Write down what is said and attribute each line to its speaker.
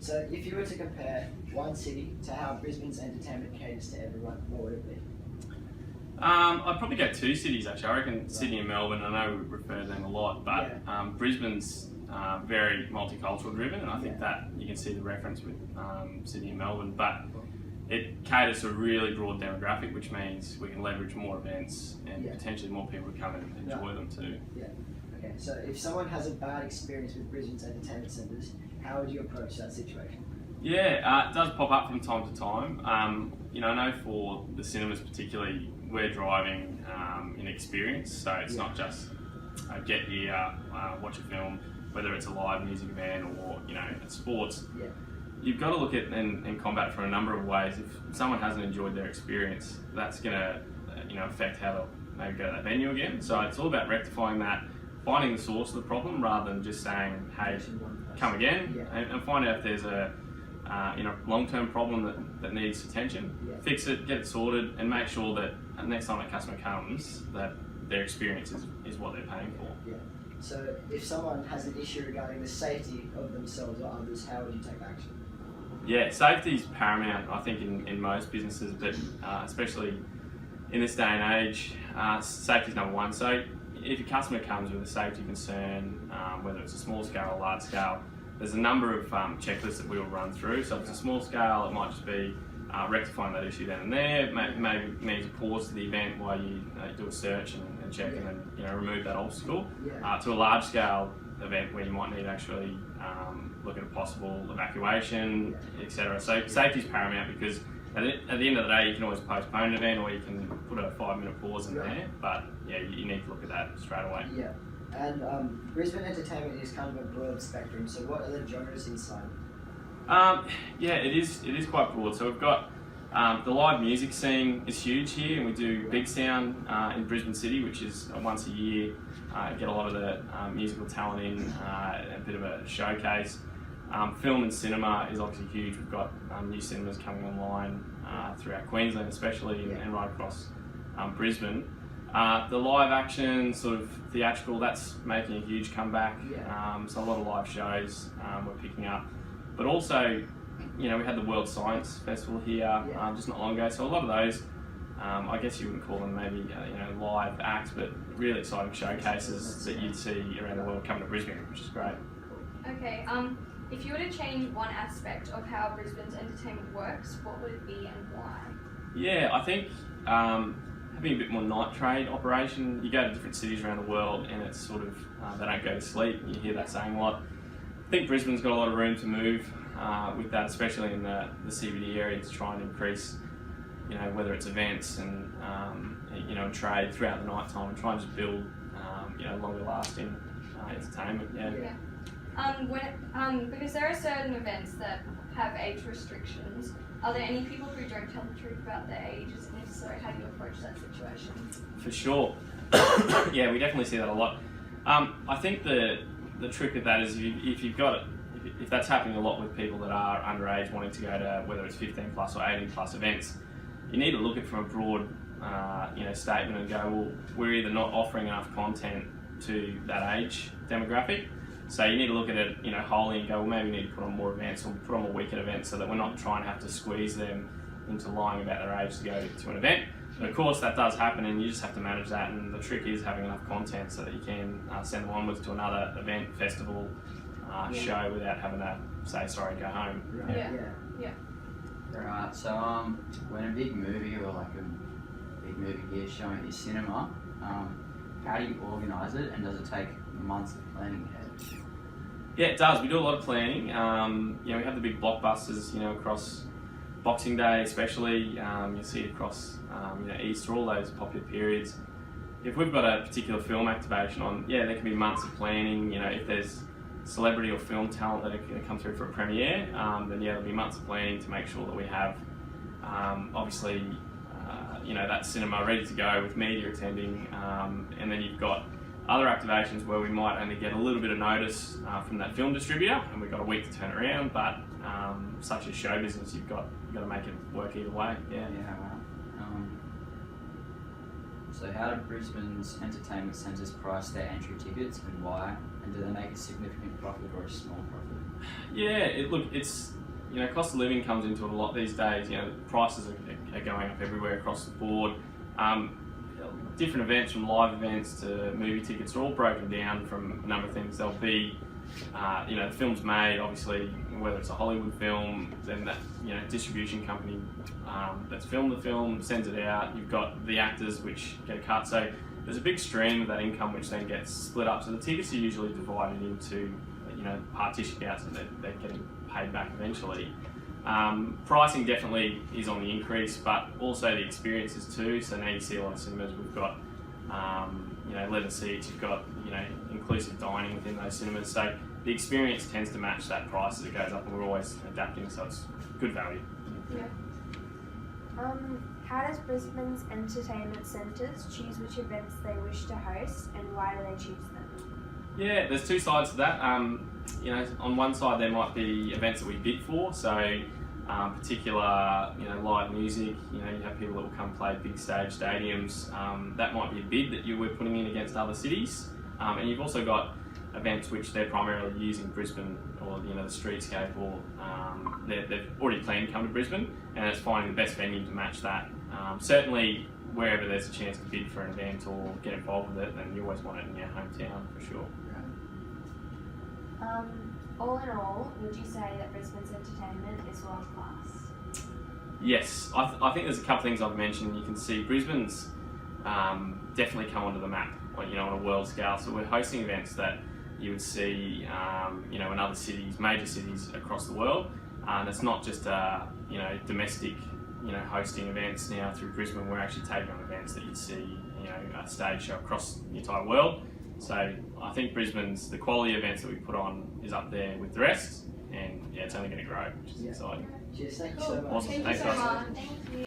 Speaker 1: So if you were to compare one city to how Brisbane's entertainment caters to everyone, what would it be?
Speaker 2: I'd probably go two cities actually. I reckon Sydney and Melbourne. I know we refer to them a lot, but Brisbane's very multicultural driven, and I think that you can see the reference with Sydney and Melbourne. But it caters to a really broad demographic, which means we can leverage more events and potentially more people to come and enjoy them too.
Speaker 1: Yeah. Okay. So if someone has a bad experience with Brisbane's entertainment centres, how would you approach that situation?
Speaker 2: Yeah, it does pop up from time to time. I know for the cinemas particularly, we're driving an experience, so it's not just get here, watch a film, whether it's a live music event or sports. Yeah. You've got to look at and combat it from a number of ways. If someone hasn't enjoyed their experience, that's going to affect how they'll maybe go to that venue again. So it's all about rectifying that, finding the source of the problem rather than just saying, hey, come again, and find out if there's a long-term problem that needs attention. Fix it, get it sorted, and make sure that next time a customer comes, that their experience is what they're paying for.
Speaker 1: Yeah. So if someone has an issue regarding the safety of themselves or others, how would you take action?
Speaker 2: Yeah, safety is paramount, I think, in most businesses, but especially in this day and age, safety is number one. So if a customer comes with a safety concern, whether it's a small scale or large scale, there's a number of checklists that we will run through. So if it's a small scale, it might just be rectifying that issue then and there. Maybe means a pause to the event while you do a search and check and then remove that obstacle. To a large scale event where you might need to actually look at a possible evacuation, etc. So safety is paramount because at the end of the day, you can always postpone an event or you can put a 5-minute pause in there. But you need to look at that straight away.
Speaker 1: Yeah. And Brisbane entertainment is kind of a broad spectrum, so what are the genres inside?
Speaker 2: It is quite broad. So we've got the live music scene is huge here, and we do Big Sound in Brisbane City, which is once a year. Get a lot of the musical talent in, a bit of a showcase. Film and cinema is obviously huge. We've got new cinemas coming online throughout Queensland especially, and right across Brisbane. The live action, sort of theatrical, that's making a huge comeback. So a lot of live shows we're picking up. But also, we had the World Science Festival here just not long ago. So a lot of those, I guess you wouldn't call them maybe live acts, but really exciting showcases that you'd see around the world coming to Brisbane, which is great.
Speaker 3: Okay, if you were to change one aspect of how Brisbane's entertainment works, what would it be and why?
Speaker 2: Yeah, I think having a bit more night trade operation. You go to different cities around the world and it's sort of, they don't go to sleep. You hear that saying a lot. I think Brisbane's got a lot of room to move with that, especially in the CBD area, to try and increase, whether it's events and, trade throughout the night time and try and just build, longer lasting entertainment.
Speaker 3: Because there are certain events that have age restrictions, are there any people who don't tell the truth about their ages, and if so, how do you approach that situation?
Speaker 2: For sure. Yeah, we definitely see that a lot. I think the trick of that is if that's happening a lot with people that are underage wanting to go to whether it's 15 plus or 18 plus events, you need to look at it from a broad statement and go, well, we're either not offering enough content to that age demographic. So you need to look at it, wholly and go, well, maybe we need to put on more events or put on more weekend events so that we're not trying to have to squeeze them into lying about their age to go to an event. But of course that does happen and you just have to manage that, and the trick is having enough content so that you can send them onwards to another event, festival, show without having to say, sorry, go home.
Speaker 3: Yeah.
Speaker 4: Right, so when a big movie or like a big movie here showing at your cinema, how do you organise it, and does it take months of planning ahead?
Speaker 2: Yeah, it does. We do a lot of planning. We have the big blockbusters, across Boxing Day especially. You'll see it across Easter, all those popular periods. If we've got a particular film activation on, there can be months of planning. If there's celebrity or film talent that are going to come through for a premiere, then there'll be months of planning to make sure that we have, obviously, that cinema ready to go with media attending, and then you've got other activations where we might only get a little bit of notice from that film distributor, and we've got a week to turn around. But such as show business, you've got to make it work either way.
Speaker 4: So how do Brisbane's entertainment centres price their entry tickets, and why? And do they make a significant profit or a small profit?
Speaker 2: Yeah, it's cost of living comes into it a lot these days. Prices are going up everywhere across the board. Different events, from live events to movie tickets, are all broken down from a number of things. There'll be, the film's made, obviously, whether it's a Hollywood film, then that distribution company that's filmed the film sends it out. You've got the actors which get a cut. So there's a big stream of that income which then gets split up. So the tickets are usually divided into partition outs, and they're getting paid back eventually. Pricing definitely is on the increase, but also the experiences too. So now you see a lot of cinemas, we've got leather seats, you've got inclusive dining within those cinemas. So the experience tends to match that price as it goes up, and we're always adapting, so it's good value.
Speaker 5: Yeah. How does Brisbane's entertainment centres choose which events they wish to host, and why do they choose them?
Speaker 2: Yeah, there's two sides to that. On one side there might be events that we bid for, so particular live music. You have people that will come play big stage stadiums. That might be a bid that we're putting in against other cities, and you've also got events which they're primarily using Brisbane or the streetscape, or they've already planned to come to Brisbane, and it's finding the best venue to match that. Certainly wherever there's a chance to bid for an event or get involved with it, then you always want it in your hometown for sure.
Speaker 5: All in all, would you say that Brisbane's entertainment is world class?
Speaker 2: Yes, I think there's a couple things I've mentioned. You can see Brisbane's definitely come onto the map, on a world scale. So we're hosting events that you would see, in other cities, major cities across the world. And it's not just domestic, hosting events now through Brisbane. We're actually taking on events that you'd see, a stage show across the entire world. So I think the quality of events that we put on is up there with the rest, and it's only going to grow, which is exciting.
Speaker 1: Cheers, thank you so much.
Speaker 2: Awesome, thanks guys.
Speaker 3: Thank you.